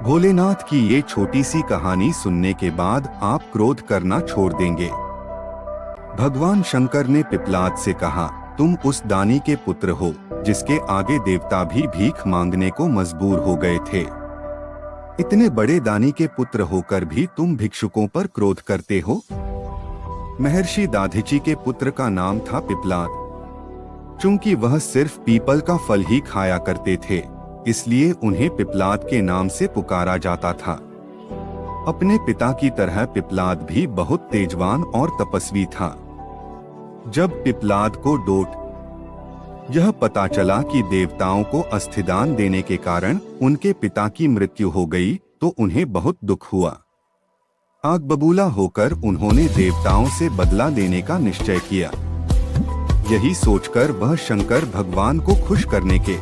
भोलेनाथ की ये छोटी सी कहानी सुनने के बाद आप क्रोध करना छोड़ देंगे। भगवान शंकर ने पिपलाद से कहा, तुम उस दानी के पुत्र हो जिसके आगे देवता भी भीख मांगने को मजबूर हो गए थे। इतने बड़े दानी के पुत्र होकर भी तुम भिक्षुकों पर क्रोध करते हो। महर्षि दाधिची के पुत्र का नाम था पिपलाद। चूंकि वह सिर्फ पीपल का फल ही खाया करते थे, इसलिए उन्हें पिपलाद के नाम से पुकारा जाता था। अपने पिता की तरह पिपलाद भी बहुत तेजवान और तपस्वी था। जब पिपलाद को डोट यह पता चला कि देवताओं को अस्थिदान देने के कारण उनके पिता की मृत्यु हो गई, तो उन्हें बहुत दुख हुआ। आग बबूला होकर उन्होंने देवताओं से बदला लेने का निश्चय किया। यही सोचकर वह शंकर भगवान को खुश करने के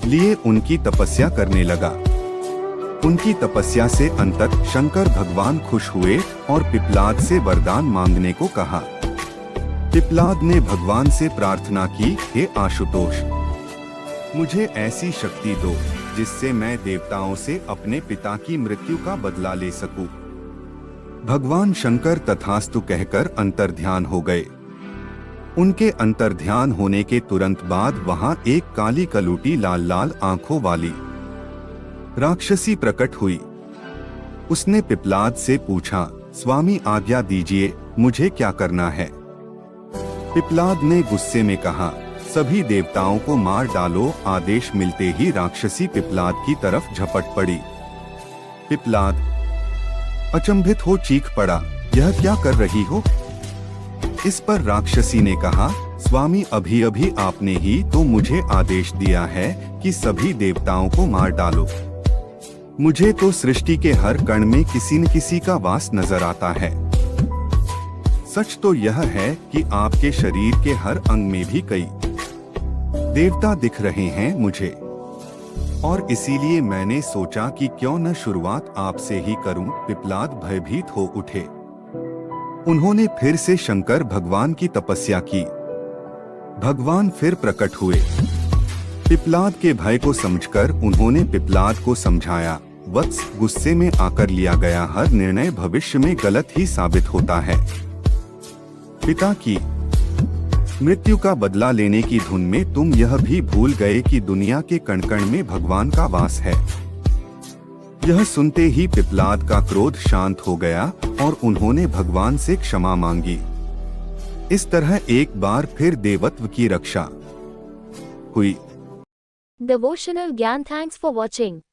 लिए उनकी तपस्या करने लगा। उनकी तपस्या से अंततः शंकर भगवान खुश हुए और पिपलाद से वरदान मांगने को कहा। पिपलाद ने भगवान से प्रार्थना की, हे आशुतोष, मुझे ऐसी शक्ति दो जिससे मैं देवताओं से अपने पिता की मृत्यु का बदला ले सकूं। भगवान शंकर तथास्तु कहकर अंतर्ध्यान हो गए। उनके अंतर्ध्यान होने के तुरंत बाद वहां एक काली कलूटी लाल लाल आंखों वाली राक्षसी प्रकट हुई। उसने पिपलाद से पूछा, स्वामी आज्ञा दीजिए, मुझे क्या करना है? पिपलाद ने गुस्से में कहा, सभी देवताओं को मार डालो। आदेश मिलते ही राक्षसी पिपलाद की तरफ झपट पड़ी। पिपलाद अचंभित हो चीख पड़ा, यह क्या कर रही हो? इस पर राक्षसी ने कहा, स्वामी अभी अभी आपने ही तो मुझे आदेश दिया है कि सभी देवताओं को मार डालो। मुझे तो सृष्टि के हर कण में किसी न किसी का वास नजर आता है। सच तो यह है कि आपके शरीर के हर अंग में भी कई देवता दिख रहे हैं मुझे, और इसीलिए मैंने सोचा कि क्यों न शुरुआत आपसे ही करूं। पिपलाद भयभीत हो उठे। उन्होंने फिर से शंकर भगवान की तपस्या की। भगवान फिर प्रकट हुए। पिपलाद के भय को समझकर उन्होंने पिपलाद को समझाया, वत्स, गुस्से में आकर लिया गया हर निर्णय भविष्य में गलत ही साबित होता है। पिता की मृत्यु का बदला लेने की धुन में तुम यह भी भूल गए कि दुनिया के कण कण में भगवान का वास है। यह सुनते ही पिपलाद का क्रोध शांत हो गया और उन्होंने भगवान से क्षमा मांगी। इस तरह एक बार फिर देवत्व की रक्षा हुई। Devotional Gyan, thanks for watching.